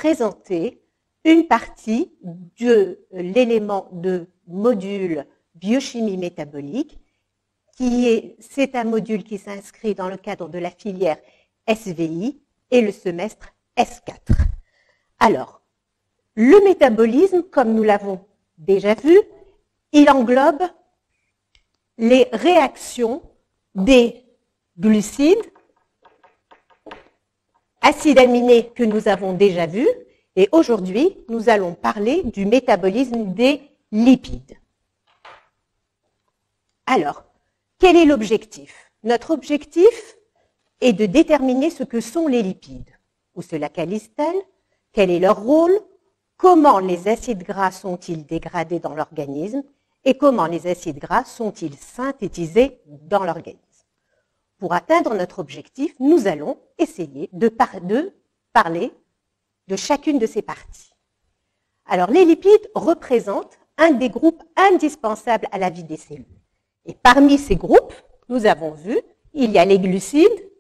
présenter une partie de l'élément de module biochimie métabolique, c'est un module qui s'inscrit dans le cadre de la filière SVI et le semestre S4. Alors, le métabolisme, comme nous l'avons déjà vu, il englobe les réactions des glucides, acides aminés que nous avons déjà vus, et aujourd'hui, nous allons parler du métabolisme des lipides. Alors, quel est l'objectif? Notre objectif est de déterminer ce que sont les lipides. Où se localisent-elles? Quel est leur rôle? Comment les acides gras sont-ils dégradés dans l'organisme? Et comment les acides gras sont-ils synthétisés dans l'organisme? Pour atteindre notre objectif, nous allons essayer de parler de chacune de ces parties. Alors, les lipides représentent un des groupes indispensables à la vie des cellules. Et parmi ces groupes, nous avons vu, il y a les glucides,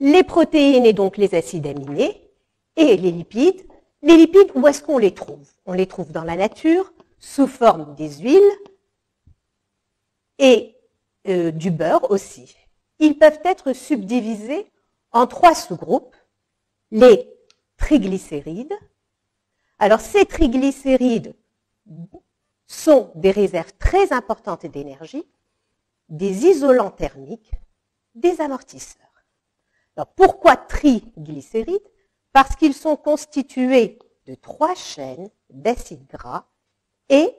les protéines et donc les acides aminés, et les lipides. Les lipides, où est-ce qu'on les trouve? On les trouve dans la nature, sous forme des huiles et du beurre aussi. Ils peuvent être subdivisés en 3 sous-groupes. Les triglycérides. Alors, ces triglycérides sont des réserves très importantes d'énergie, des isolants thermiques, des amortisseurs. Alors, pourquoi triglycérides? Parce qu'ils sont constitués de 3 chaînes d'acides gras et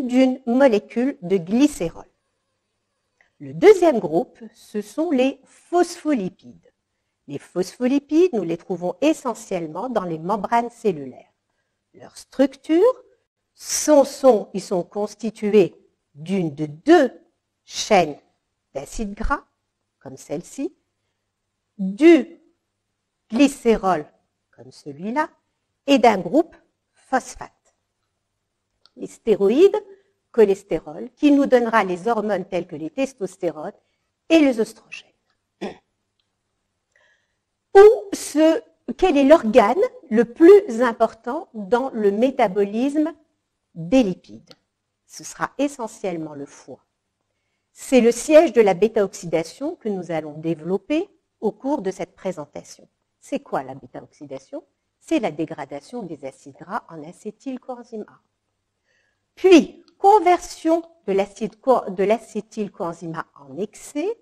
d'une molécule de glycérol. Le deuxième groupe, ce sont les phospholipides. Les phospholipides, nous les trouvons essentiellement dans les membranes cellulaires. Leur structure, ils sont constitués de 2 chaînes d'acides gras, comme celle-ci, du glycérol, comme celui-là, et d'un groupe phosphate. Les stéroïdes, cholestérol, qui nous donnera les hormones telles que les testostérones et les oestrogènes. Quel est l'organe le plus important dans le métabolisme des lipides? Ce sera essentiellement le foie. C'est le siège de la bêta-oxydation que nous allons développer au cours de cette présentation. C'est quoi la bêta-oxydation? C'est la dégradation des acides gras en acétylcoenzyme A. Puis, conversion de l'acétylcoenzyme A en excès,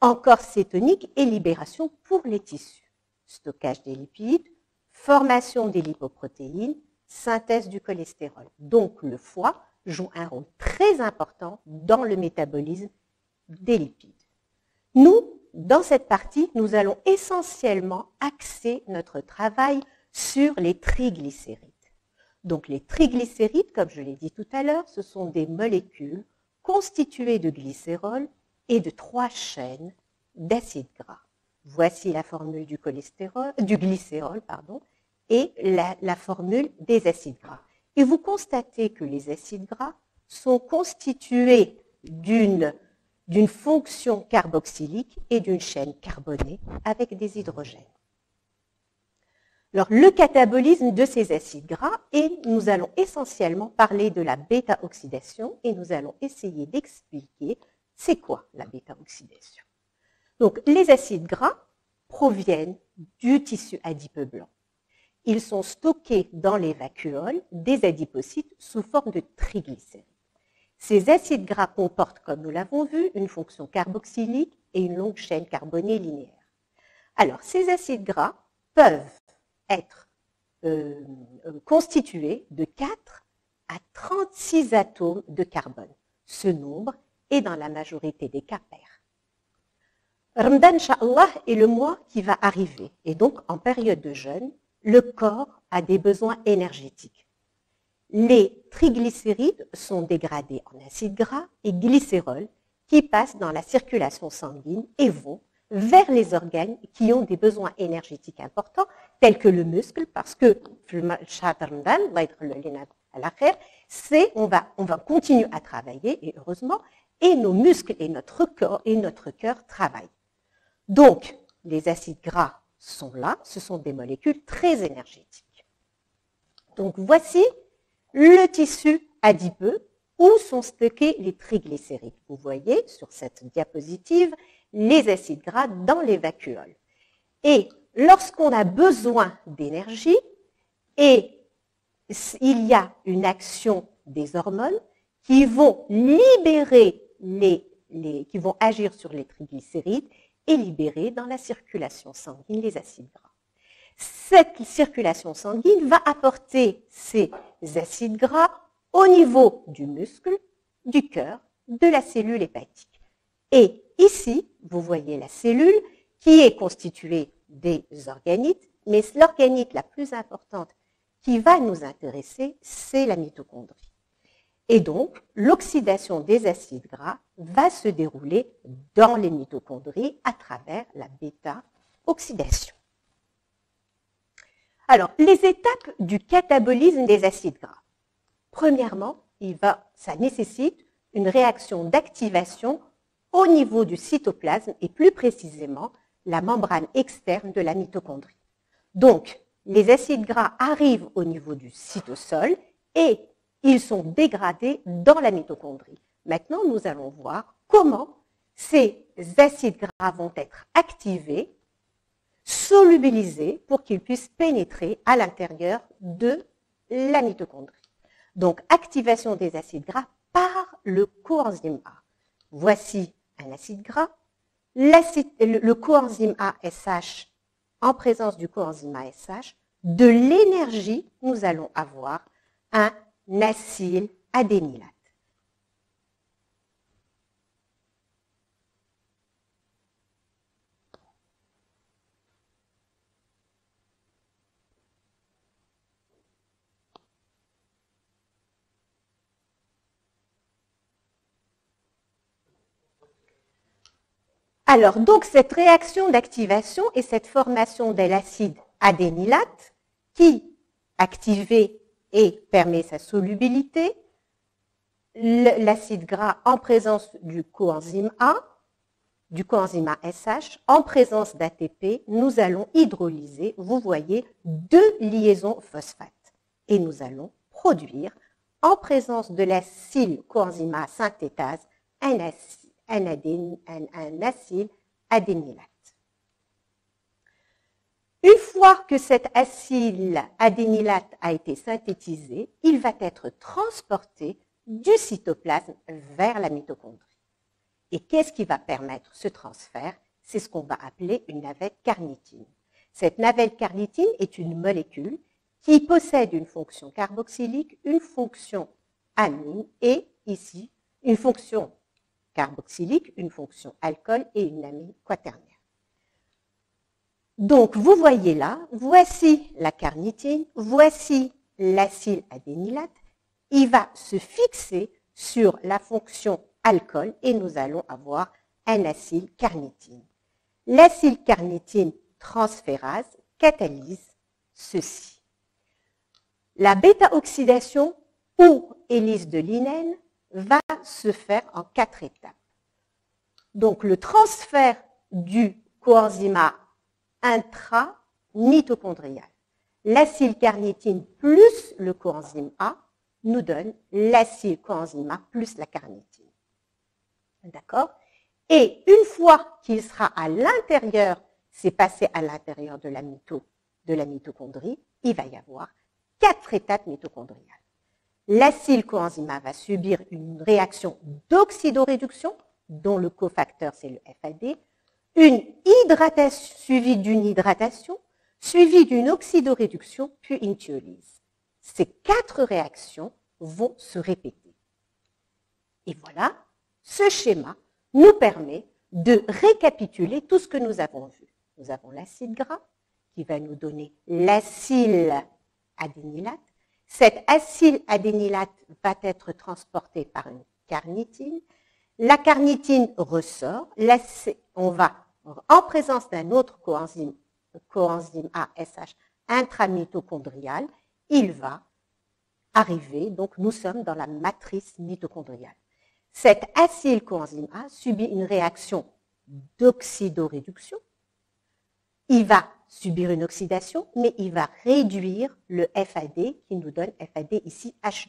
en corps cétonique et libération pour les tissus. Stockage des lipides, formation des lipoprotéines, synthèse du cholestérol. Donc, le foie joue un rôle très important dans le métabolisme des lipides. Nous, dans cette partie, nous allons essentiellement axer notre travail sur les triglycérides. Donc, les triglycérides, comme je l'ai dit tout à l'heure, ce sont des molécules constituées de glycérol et de 3 chaînes d'acides gras. Voici la formule du glycérol, et la formule des acides gras. Et vous constatez que les acides gras sont constitués d'une fonction carboxylique et d'une chaîne carbonée avec des hydrogènes. Alors, le catabolisme de ces acides gras, et nous allons essentiellement parler de la bêta-oxydation, et nous allons essayer d'expliquer c'est quoi la bêta-oxydation. Donc, les acides gras proviennent du tissu adipeux blanc. Ils sont stockés dans les vacuoles des adipocytes sous forme de triglycérides. Ces acides gras comportent, comme nous l'avons vu, une fonction carboxylique et une longue chaîne carbonée linéaire. Alors, ces acides gras peuvent être constitués de 4 à 36 atomes de carbone. Ce nombre est dans la majorité des cas pair. Ramadan, Inch'Allah, est le mois qui va arriver. Et donc, en période de jeûne, le corps a des besoins énergétiques. Les triglycérides sont dégradés en acides gras et glycérol qui passent dans la circulation sanguine et vont vers les organes qui ont des besoins énergétiques importants, tels que le muscle, parce que on va continuer à travailler, et heureusement, et nos muscles et notre cœur travaillent. Donc, les acides gras sont là, ce sont des molécules très énergétiques. Donc voici le tissu adipeux où sont stockés les triglycérides. Vous voyez sur cette diapositive les acides gras dans les vacuoles. Et lorsqu'on a besoin d'énergie et il y a une action des hormones qui vont libérer qui vont agir sur les triglycérides et libérer dans la circulation sanguine les acides gras. Cette circulation sanguine va apporter ces acides gras au niveau du muscle, du cœur, de la cellule hépatique. Et ici, vous voyez la cellule qui est constituée des organites, mais l'organite la plus importante qui va nous intéresser, c'est la mitochondrie. Et donc, l'oxydation des acides gras va se dérouler dans les mitochondries à travers la bêta-oxydation. Alors, les étapes du catabolisme des acides gras. Premièrement, ça nécessite une réaction d'activation au niveau du cytoplasme et plus précisément la membrane externe de la mitochondrie. Donc, les acides gras arrivent au niveau du cytosol et ils sont dégradés dans la mitochondrie. Maintenant, nous allons voir comment ces acides gras vont être activés, solubilisés pour qu'ils puissent pénétrer à l'intérieur de la mitochondrie. Donc, activation des acides gras par le coenzyme A. Voici un acide gras. Le coenzyme ASH, en présence du coenzyme ASH, de l'énergie, nous allons avoir un acyladénylate. Alors, donc, cette réaction d'activation et cette formation de l'acide adénylate qui, activé et permet sa solubilité, l'acide gras en présence du coenzyme ASH, en présence d'ATP, nous allons hydrolyser, vous voyez, 2 liaisons phosphates. Et nous allons produire, en présence de l'acyle coenzyme A synthétase, un acyle-adénylate. Une fois que cet acyle-adénylate a été synthétisé, il va être transporté du cytoplasme vers la mitochondrie. Et qu'est-ce qui va permettre ce transfert? C'est ce qu'on va appeler une navette carnitine. Cette navette carnitine est une molécule qui possède une fonction carboxylique, une fonction amine et ici une fonction carboxylique, une fonction alcool et une amine quaternaire. Donc, vous voyez là, voici la carnitine, voici l'acyle-adénylate. Il va se fixer sur la fonction alcool et nous allons avoir un acyle-carnitine. L'acyle-carnitine transférase catalyse ceci. La bêta-oxydation ou hélice de Linén va se faire en 4 étapes. Donc, le transfert du coenzyme A intra-mitochondrial. L'acyle-carnitine plus le coenzyme A nous donne l'acyle-coenzyme A plus la carnitine. D'accord? Et une fois qu'il sera à l'intérieur, c'est passé à l'intérieur de la mitochondrie, il va y avoir 4 étapes mitochondriales. L'acyle-coenzyme A va subir une réaction d'oxydoréduction, dont le cofacteur c'est le FAD, une hydratation suivie d'une hydratation, suivie d'une oxydoréduction, puis une thiolyse. Ces 4 réactions vont se répéter. Et voilà, ce schéma nous permet de récapituler tout ce que nous avons vu. Nous avons l'acide gras qui va nous donner l'acyle-adénylate. Cet acyle-adénylate va être transporté par une carnitine. La carnitine ressort. On va, en présence d'un autre coenzyme ASH intramitochondrial, il va arriver, donc nous sommes dans la matrice mitochondriale. Cet acyle-coenzyme A subit une réaction d'oxydoréduction. Il va subir une oxydation, mais il va réduire le FAD qui nous donne FAD ici H2.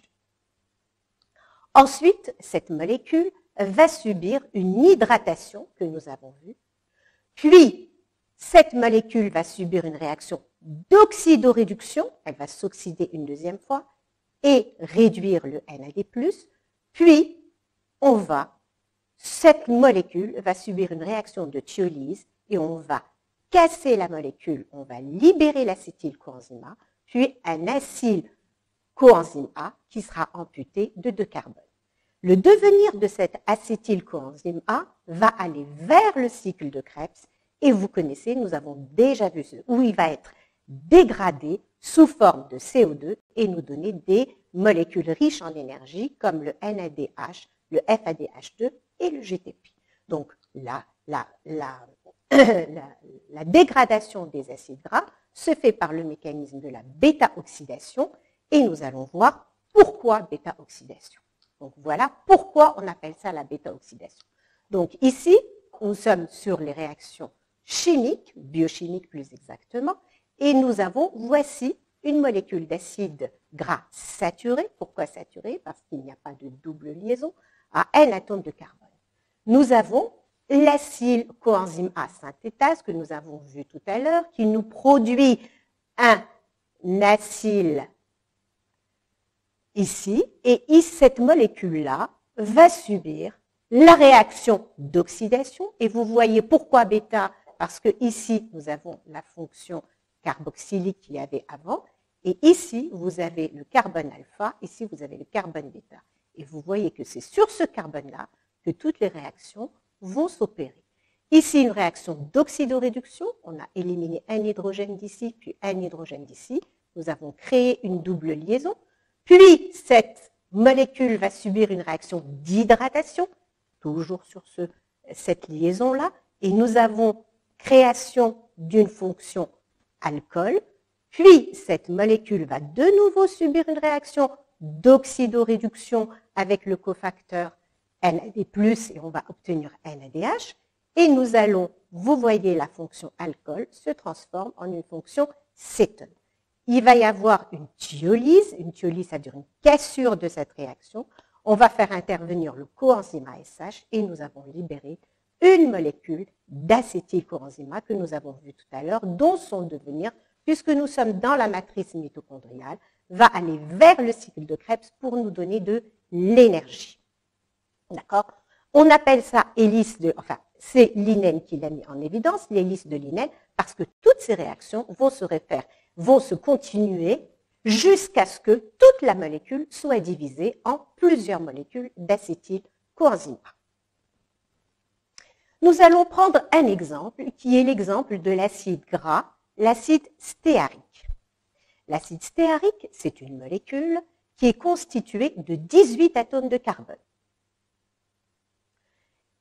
Ensuite, cette molécule va subir une hydratation que nous avons vue, puis cette molécule va subir une réaction d'oxydoréduction, elle va s'oxyder une deuxième fois et réduire le NAD+, puis cette molécule va subir une réaction de thiolyse et on va casser la molécule, on va libérer l'acétyl-coenzyme A, puis un acyl coenzyme A qui sera amputé de 2 carbones. Le devenir de cet acétyl-coenzyme A va aller vers le cycle de Krebs et vous connaissez, nous avons déjà vu où il va être dégradé sous forme de CO2 et nous donner des molécules riches en énergie comme le NADH, le FADH2 et le GTP. Donc la dégradation des acides gras se fait par le mécanisme de la bêta-oxydation et nous allons voir pourquoi bêta-oxydation. Donc voilà pourquoi on appelle ça la bêta-oxydation. Donc ici, nous sommes sur les réactions chimiques, biochimiques plus exactement, et nous avons, voici une molécule d'acide gras saturé. Pourquoi saturé? Parce qu'il n'y a pas de double liaison à N atomes de carbone. Nous avons l'acyle coenzyme A synthétase que nous avons vu tout à l'heure, qui nous produit un acyle ici, et cette molécule-là va subir la réaction d'oxydation, et vous voyez pourquoi bêta, parce que ici nous avons la fonction carboxylique qu'il y avait avant, et ici vous avez le carbone alpha, ici vous avez le carbone bêta. Et vous voyez que c'est sur ce carbone-là que toutes les réactions vont s'opérer. Ici, une réaction d'oxydoréduction, on a éliminé un hydrogène d'ici, puis un hydrogène d'ici, nous avons créé une double liaison, puis cette molécule va subir une réaction d'hydratation, toujours sur cette liaison-là, et nous avons création d'une fonction alcool, puis cette molécule va de nouveau subir une réaction d'oxydoréduction avec le cofacteur NAD+, et on va obtenir NADH, et nous allons, vous voyez la fonction alcool se transforme en une fonction cétone. Il va y avoir une thiolyse ça veut dire une cassure de cette réaction, on va faire intervenir le coenzyme ASH et nous avons libéré une molécule d'acétyl-coenzyme A que nous avons vu tout à l'heure, dont son devenir, puisque nous sommes dans la matrice mitochondriale, va aller vers le cycle de Krebs pour nous donner de l'énergie. D'accord? On appelle ça hélice de, enfin, c'est Linén qui l'a mis en évidence, l'hélice de Linén, parce que toutes ces réactions vont se continuer jusqu'à ce que toute la molécule soit divisée en plusieurs molécules d'acétyl-coenzyme A. Nous allons prendre un exemple qui est l'exemple de l'acide gras, l'acide stéarique. L'acide stéarique, c'est une molécule qui est constituée de 18 atomes de carbone.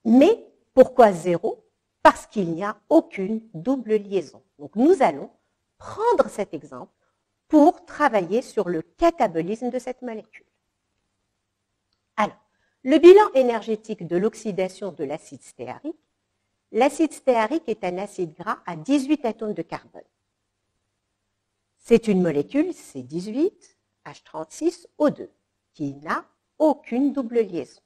Mais pourquoi 0? Parce qu'il n'y a aucune double liaison. Donc nous allons prendre cet exemple pour travailler sur le catabolisme de cette molécule. Alors, le bilan énergétique de l'oxydation de l'acide stéarique. L'acide stéarique est un acide gras à 18 atomes de carbone. C'est une molécule C18H36O2 qui n'a aucune double liaison.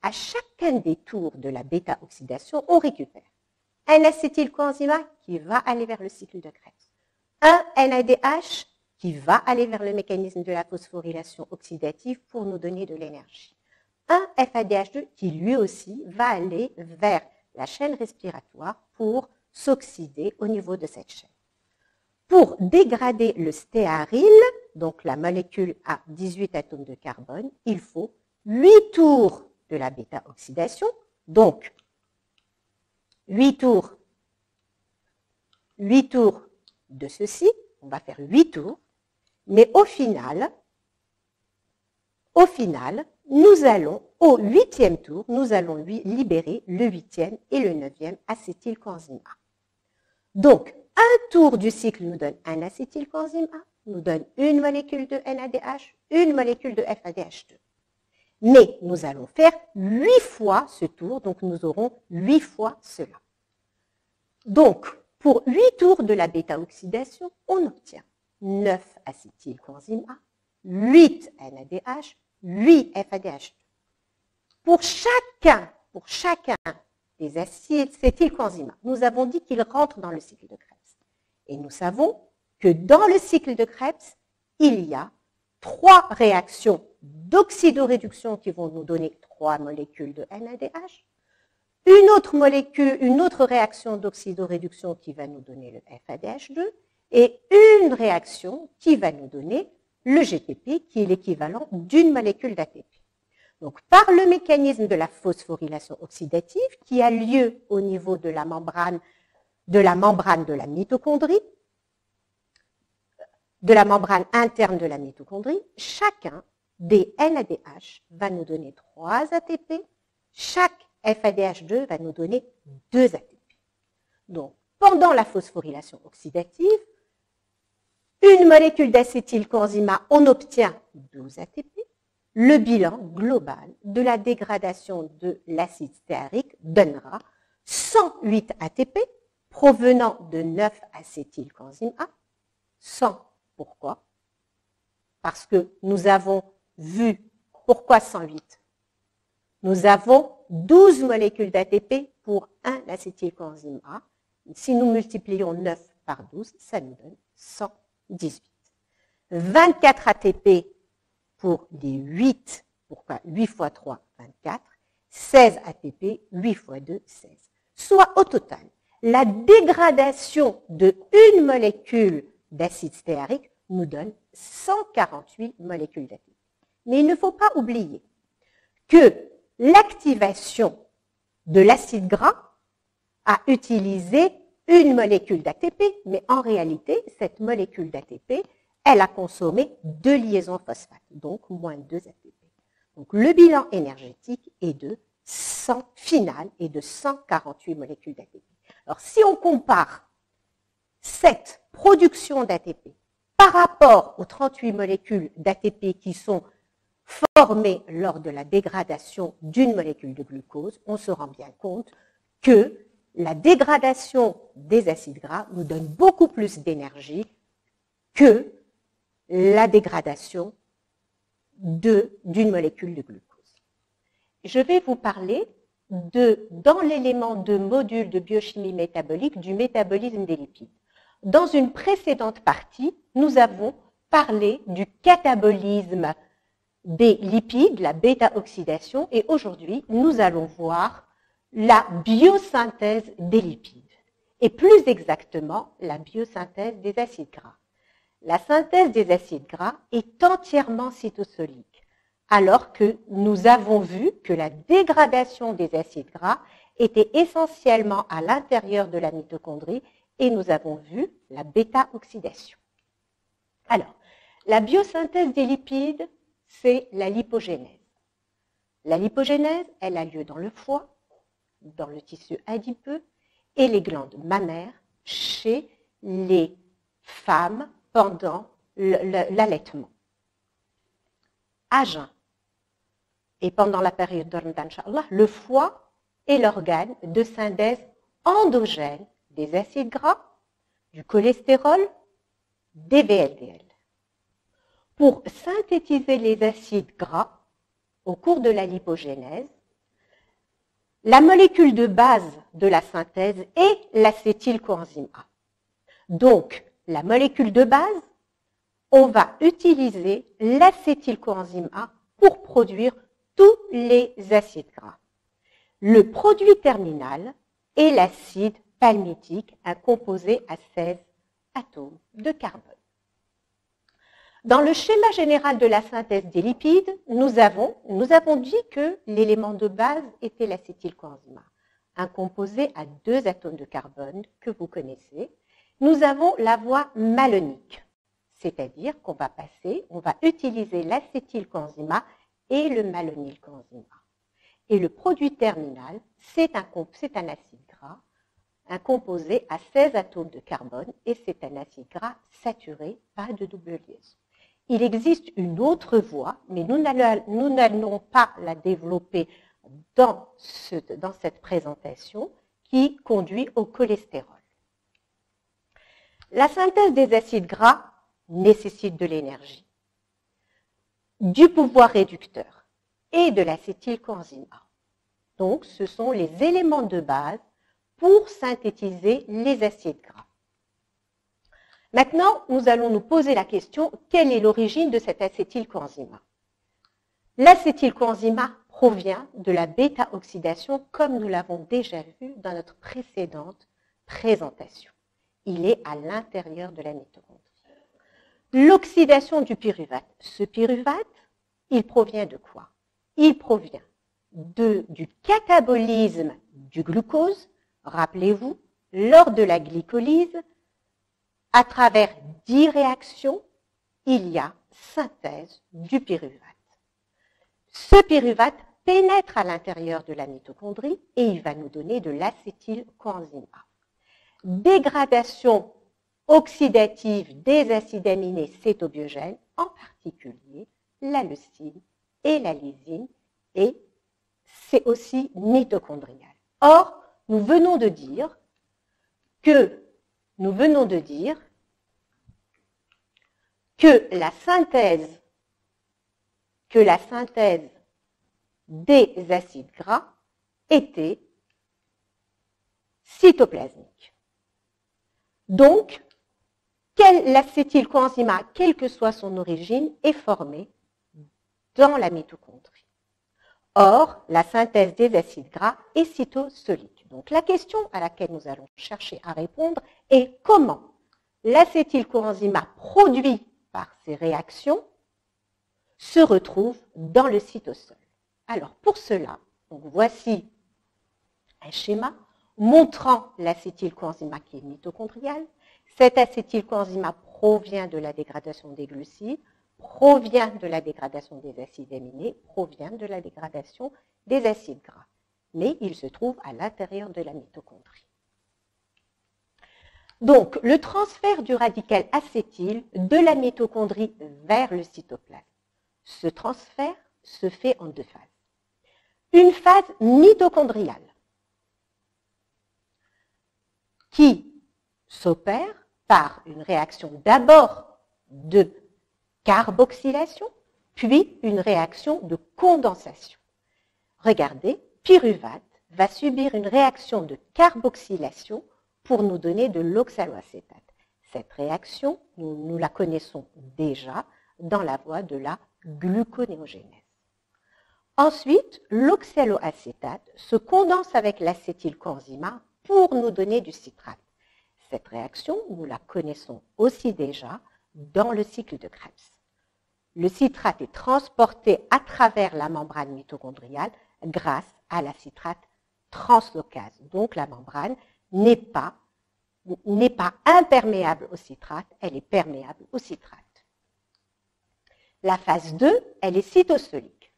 À chacun des tours de la bêta-oxydation, on récupère un acétyl-coenzyme A qui va aller vers le cycle de Krebs, un NADH qui va aller vers le mécanisme de la phosphorylation oxydative pour nous donner de l'énergie, un FADH2 qui lui aussi va aller vers la chaîne respiratoire pour s'oxyder au niveau de cette chaîne. Pour dégrader le stéaryle, donc la molécule à 18 atomes de carbone, il faut 8 tours de la bêta-oxydation, donc 8 tours de ceci, on va faire 8 tours, mais au final, nous allons, au 8e tour, nous allons libérer le 8e et le 9e acétyl-coenzyme A. Donc, un tour du cycle nous donne un acétyl-coenzyme A, nous donne une molécule de NADH, une molécule de FADH2. Mais nous allons faire 8 fois ce tour, donc nous aurons 8 fois cela. Donc, pour 8 tours de la bêta-oxydation, on obtient 9 acétylcoenzyme A, 8 NADH, 8 FADH2. Pour chacun des acétylcoenzymes A, nous avons dit qu'ils rentrent dans le cycle de Krebs. Et nous savons que dans le cycle de Krebs, il y a 3 réactions d'oxydoréduction qui vont nous donner 3 molécules de NADH, une autre réaction d'oxydoréduction qui va nous donner le FADH2 et une réaction qui va nous donner le GTP qui est l'équivalent d'une molécule d'ATP. Donc, par le mécanisme de la phosphorylation oxydative qui a lieu au niveau de la membrane de la mitochondrie, de la membrane interne de la mitochondrie, chacun des NADH va nous donner 3 ATP, chaque FADH2 va nous donner 2 ATP. Donc, pendant la phosphorylation oxydative, une molécule d'acétylcoenzyme A, on obtient 12 ATP. Le bilan global de la dégradation de l'acide stéarique donnera 108 ATP provenant de 9 acétylcoenzyme A. 100, pourquoi? Parce que nous avons vu, pourquoi 108? Nous avons 12 molécules d'ATP pour un acétylcoenzyme A. Si nous multiplions 9 par 12, ça nous donne 118. 24 ATP pour les 8, pourquoi 8 fois 3, 24, 16 ATP, 8 fois 2, 16. Soit au total, la dégradation de une molécule d'acide stéarique nous donne 148 molécules d'ATP. Mais il ne faut pas oublier que l'activation de l'acide gras a utilisé une molécule d'ATP, mais en réalité, cette molécule d'ATP, elle a consommé 2 liaisons phosphate, donc moins 2 ATP. Donc le bilan énergétique est de 100 final et de 148 molécules d'ATP. Alors si on compare cette production d'ATP par rapport aux 38 molécules d'ATP qui sont formées lors de la dégradation d'une molécule de glucose, on se rend bien compte que la dégradation des acides gras nous donne beaucoup plus d'énergie que la dégradation d'une molécule de glucose. Je vais vous parler dans l'élément de module de biochimie métabolique du métabolisme des lipides. Dans une précédente partie, nous avons parlé du catabolisme des lipides, la bêta-oxydation, et aujourd'hui, nous allons voir la biosynthèse des lipides, et plus exactement, la biosynthèse des acides gras. La synthèse des acides gras est entièrement cytosolique, alors que nous avons vu que la dégradation des acides gras était essentiellement à l'intérieur de la mitochondrie et nous avons vu la bêta-oxydation. Alors, la biosynthèse des lipides, c'est la lipogénèse. La lipogénèse, elle a lieu dans le foie, dans le tissu adipeux et les glandes mammaires chez les femmes pendant l'allaitement. À jeun et pendant la période de Ramadan, le foie est l'organe de synthèse endogène des acides gras, du cholestérol, des VLDL. Pour synthétiser les acides gras au cours de la lipogénèse, la molécule de base de la synthèse est l'acétylcoenzyme A. Donc, la molécule de base, on va utiliser l'acétylcoenzyme A pour produire tous les acides gras. Le produit terminal est l'acide palmitique, un composé à 16 atomes de carbone. Dans le schéma général de la synthèse des lipides, nous avons dit que l'élément de base était l'acétylcoenzyme A, un composé à 2 atomes de carbone que vous connaissez. Nous avons la voie malonique, c'est-à-dire qu'on va utiliser l'acétylcoenzyme A et le malonylcoenzyme A. Et le produit terminal, c'est un acide gras, un composé à 16 atomes de carbone et c'est un acide gras saturé, pas de double liaison. Il existe une autre voie, mais nous n'allons pas la développer dans cette présentation, qui conduit au cholestérol. La synthèse des acides gras nécessite de l'énergie, du pouvoir réducteur et de l'acétylcoenzyme A. Donc, ce sont les éléments de base pour synthétiser les acides gras. Maintenant, nous allons nous poser la question, quelle est l'origine de cet acétylcoenzyme A? L'acétylcoenzyme A provient de la bêta-oxydation, comme nous l'avons déjà vu dans notre précédente présentation. Il est à l'intérieur de la mitochondrie. L'oxydation du pyruvate. Ce pyruvate, il provient de quoi? Il provient du catabolisme du glucose. Rappelez-vous, lors de la glycolyse, à travers 10 réactions, il y a synthèse du pyruvate. Ce pyruvate pénètre à l'intérieur de la mitochondrie et il va nous donner de l'acétylcoenzyme A. Dégradation oxydative des acides aminés cétobiogènes, en particulier la leucine et la lysine, et c'est aussi mitochondrial. Or, nous venons de dire que la synthèse des acides gras était cytoplasmique. Donc, l'acétylcoenzyme A, quelle que soit son origine, est formé dans la mitochondrie. Or, la synthèse des acides gras est cytosolique. Donc, la question à laquelle nous allons chercher à répondre est comment l'acétylcoenzyme A produit par ces réactions se retrouve dans le cytosol. Alors, pour cela, donc voici un schéma montrant l'acétylcoenzyme A qui est mitochondrial. Cet acétylcoenzyme A provient de la dégradation des glucides, provient de la dégradation des acides aminés, provient de la dégradation des acides gras. Mais il se trouve à l'intérieur de la mitochondrie. Donc, le transfert du radical acétyl de la mitochondrie vers le cytoplasme. Ce transfert se fait en deux phases. Une phase mitochondriale qui s'opère par une réaction d'abord de carboxylation, puis une réaction de condensation. Regardez, pyruvate va subir une réaction de carboxylation pour nous donner de l'oxaloacétate. Cette réaction, nous la connaissons déjà dans la voie de la gluconéogénèse. Ensuite, l'oxaloacétate se condense avec l'acétylcoenzyme A pour nous donner du citrate. Cette réaction, nous la connaissons aussi déjà dans le cycle de Krebs. Le citrate est transporté à travers la membrane mitochondriale grâce à la citrate translocase. Donc la membrane n'est pas imperméable au citrate, elle est perméable au citrate. La phase 2, elle est cytosolique.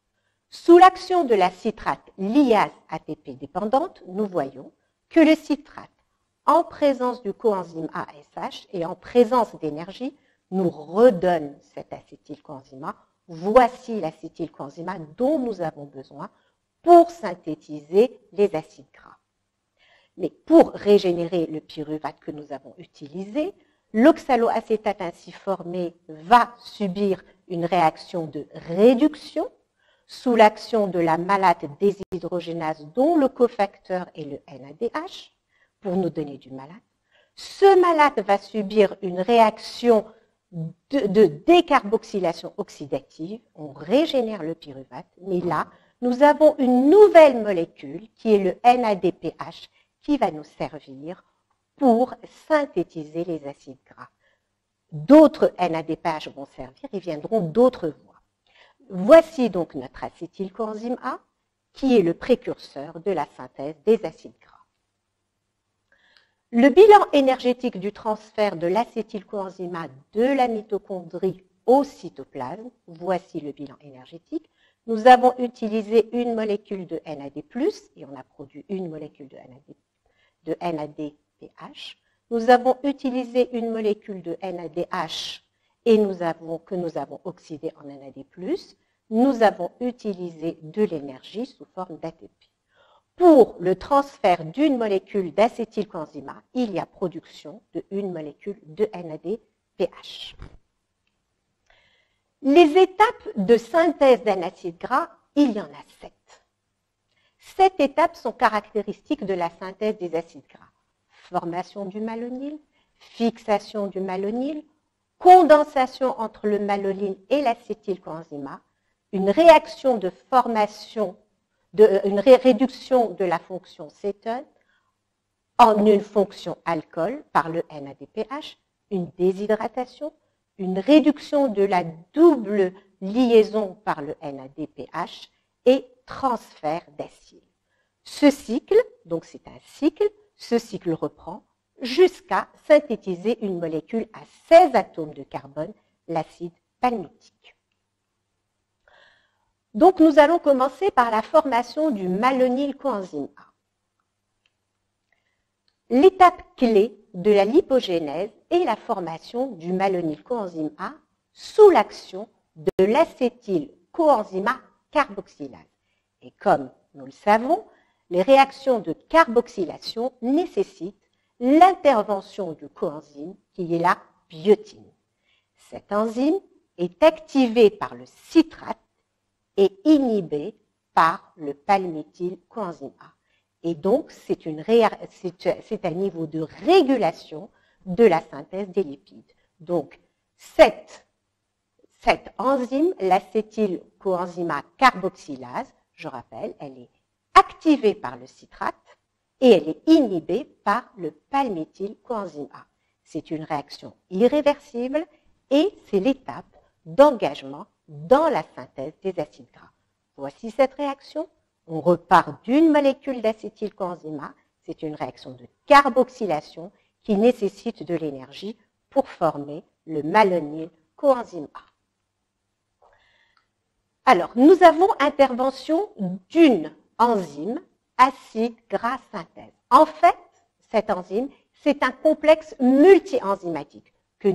Sous l'action de la citrate liase ATP dépendante, nous voyons que le citrate, en présence du coenzyme ASH et en présence d'énergie, nous redonne cet acétylcoenzyme A. Voici l'acétylcoenzyme A dont nous avons besoin pour synthétiser les acides gras. Mais pour régénérer le pyruvate que nous avons utilisé, l'oxaloacétate ainsi formé va subir une réaction de réduction sous l'action de la malate déshydrogénase dont le cofacteur est le NADH pour nous donner du malate. Ce malate va subir une réaction de décarboxylation oxydative, on régénère le pyruvate, mais là, nous avons une nouvelle molécule qui est le NADPH qui va nous servir pour synthétiser les acides gras. D'autres NADPH vont servir, ils viendront d'autres voies. Voici donc notre acétylcoenzyme A qui est le précurseur de la synthèse des acides gras. Le bilan énergétique du transfert de l'acétylcoenzyme A de la mitochondrie au cytoplasme, voici le bilan énergétique. Nous avons utilisé une molécule de NAD+, et on a produit une molécule de NADPH. Nous avons utilisé une molécule de NADH que nous avons oxydée en NAD+. Nous avons utilisé de l'énergie sous forme d'ATP. pour le transfert d'une molécule d'acétylcoenzyme A, il y a production d'une molécule de NADPH. Les étapes de synthèse d'un acide gras, il y en a 7. 7 étapes sont caractéristiques de la synthèse des acides gras. Formation du malonyl, fixation du malonyl, condensation entre le malonyl et l'acétylcoenzyme A, une réaction de formation, une réduction de la fonction cétone en une fonction alcool par le NADPH, une déshydratation, une réduction de la double liaison par le NADPH et transfert d'acide. Ce cycle, donc c'est un cycle, ce cycle reprend jusqu'à synthétiser une molécule à 16 atomes de carbone, l'acide palmitique. Donc nous allons commencer par la formation du malonylcoenzyme A. L'étape clé de la lipogénèse est la formation du malonylcoenzyme A sous l'action de l'acétylcoenzyme A carboxylase. Et comme nous le savons, les réactions de carboxylation nécessitent l'intervention du coenzyme qui est la biotine. Cette enzyme est activée par le citrate et inhibée par le palméthylcoenzyme A. Et donc, c'est un niveau de régulation de la synthèse des lipides. Donc, cette enzyme, l'acétylcoenzyme A carboxylase, je rappelle, elle est activée par le citrate et elle est inhibée par le palméthylcoenzyme A. C'est une réaction irréversible et c'est l'étape d'engagement dans la synthèse des acides gras. Voici cette réaction. On repart d'une molécule d'acétylcoenzyme A. C'est une réaction de carboxylation qui nécessite de l'énergie pour former le malonylcoenzyme A. Alors, nous avons intervention d'une enzyme acide-gras synthèse. En fait, cette enzyme, c'est un complexe multi-enzymatique que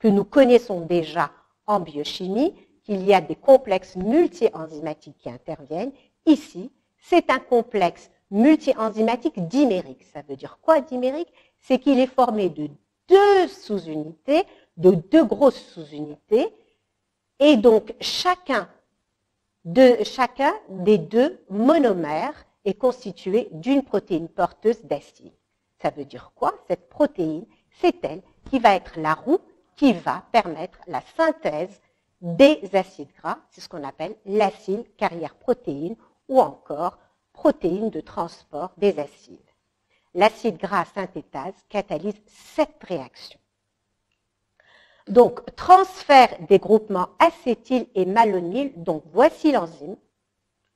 nous connaissons déjà en biochimie, qu'il y a des complexes multi-enzymatiques qui interviennent. Ici, c'est un complexe multi-enzymatique dimérique. Ça veut dire quoi dimérique? C'est qu'il est formé de deux sous-unités, de deux grosses sous-unités, et donc chacun des deux monomères est constitué d'une protéine porteuse d'acide. Ça veut dire quoi? Cette protéine, c'est elle qui va être la roue qui va permettre la synthèse des acides gras. C'est ce qu'on appelle l'acide carrière protéine ou encore protéine de transport des acides. L'acide gras synthétase catalyse cette réaction. Donc, transfert des groupements acétyl et malonyl. Donc, voici l'enzyme.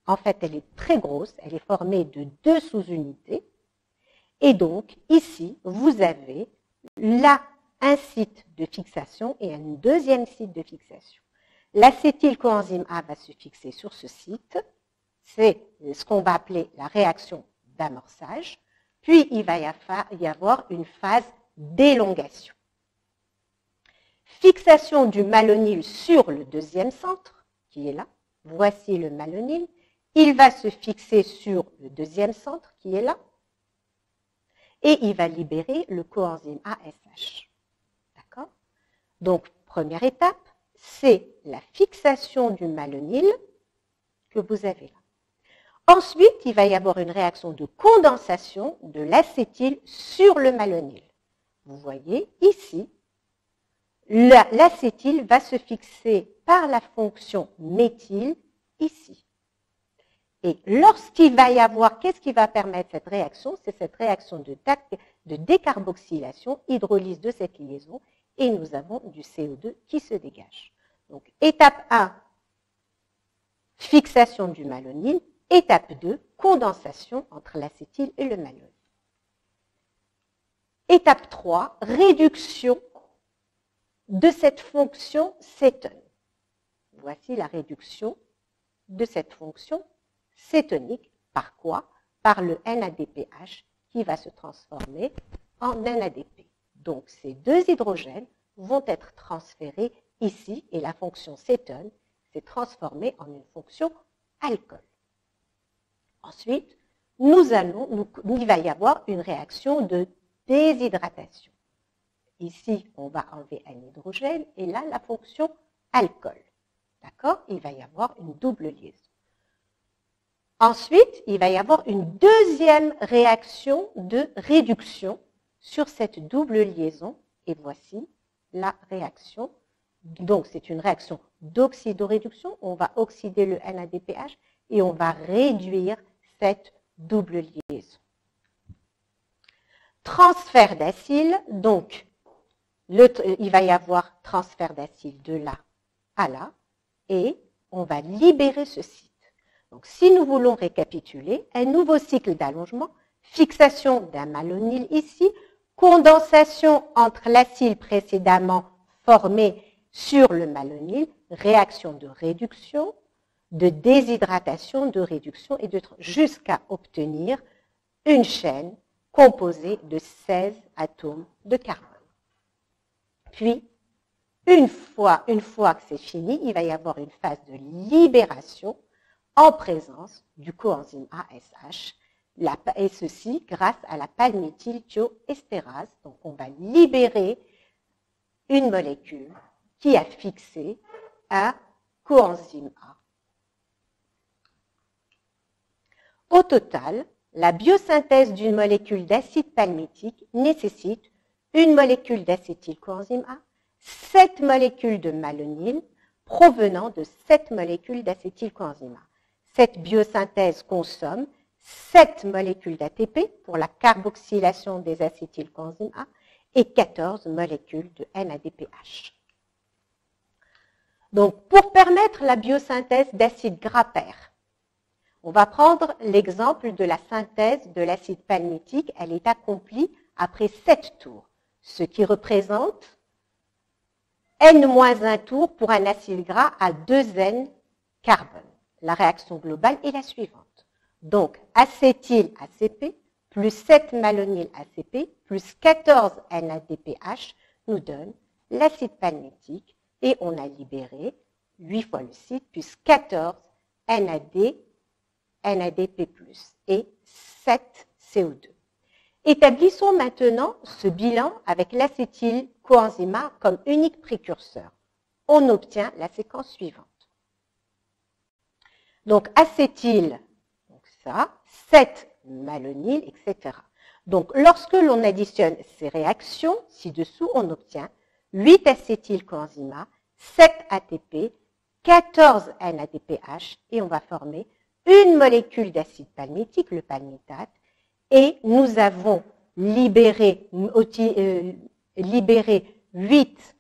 En fait, elle est très grosse. Elle est formée de deux sous-unités. Et donc, ici, vous avez là un site de fixation et un deuxième site de fixation. L'acétylcoenzyme A va se fixer sur ce site. C'est ce qu'on va appeler la réaction d'amorçage. Puis, il va y avoir une phase d'élongation. Fixation du malonyl sur le deuxième centre, qui est là. Voici le malonyl. Il va se fixer sur le deuxième centre, qui est là. Et il va libérer le coenzyme ASH. D'accord? Donc, première étape, c'est la fixation du malonyl que vous avez là. Ensuite, il va y avoir une réaction de condensation de l'acétyl sur le malonyl. Vous voyez ici, l'acétyl va se fixer par la fonction méthyle ici. Et lorsqu'il va y avoir, qu'est-ce qui va permettre cette réaction? C'est cette réaction de décarboxylation, hydrolyse de cette liaison, et nous avons du CO2 qui se dégage. Donc, étape 1, fixation du malonyl. Étape 2, condensation entre l'acétyl et le malonyl. Étape 3, réduction de cette fonction cétone. Voici la réduction de cette fonction cétonique. Par quoi? Par le NADPH qui va se transformer en NADP. Donc, ces deux hydrogènes vont être transférés ici et la fonction cétone s'est transformée en une fonction alcool. Ensuite, il va y avoir une réaction de déshydratation. Ici, on va enlever un hydrogène et là, la fonction alcool. D'accord? Il va y avoir une double liaison. Ensuite, il va y avoir une deuxième réaction de réduction sur cette double liaison. Et voici la réaction. Donc, c'est une réaction d'oxydoréduction. On va oxyder le NADPH et on va réduire cette double liaison. Transfert d'acyle. Donc, il va y avoir transfert d'acyle de là à là. Et on va libérer ce site. Donc, si nous voulons récapituler, un nouveau cycle d'allongement, fixation d'un malonyl ici, condensation entre l'acyle précédemment formé sur le malonyl, réaction de réduction, de déshydratation, de réduction et jusqu'à obtenir une chaîne composée de 16 atomes de carbone. Puis, une fois que c'est fini, il va y avoir une phase de libération en présence du coenzyme ASH, et ceci grâce à la palméthylthioestérase. Donc, on va libérer une molécule qui a fixé un coenzyme A. Au total, la biosynthèse d'une molécule d'acide palmitique nécessite une molécule d'acétylcoenzyme A, 7 molécules de malonyl provenant de 7 molécules d'acétylcoenzyme A. Cette biosynthèse consomme 7 molécules d'ATP pour la carboxylation des acétylcoenzymes A et 14 molécules de NADPH. Donc, pour permettre la biosynthèse d'acides gras pairs, on va prendre l'exemple de la synthèse de l'acide palmitique. Elle est accomplie après 7 tours, ce qui représente N-1 tour pour un acide gras à 2N carbone. La réaction globale est la suivante. Donc, acétyl-ACP plus 7 malonyl-ACP plus 14 NADPH nous donne l'acide palmitique et on a libéré 8 fois le site plus 14 NADP+, et 7 CO2. Établissons maintenant ce bilan avec l'acétylcoenzyme A comme unique précurseur. On obtient la séquence suivante. Donc, acétyl, donc ça, 7 malonyl, etc. Donc, lorsque l'on additionne ces réactions, ci-dessous, on obtient 8 acétylcoenzyme A, 7 ATP, 14 NADPH, et on va former une molécule d'acide palmitique, le palmitate, et nous avons libéré 8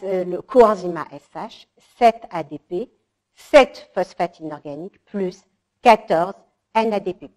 le coenzyme ASH, 7 ADP, 7 phosphate inorganique plus 14 NADP+.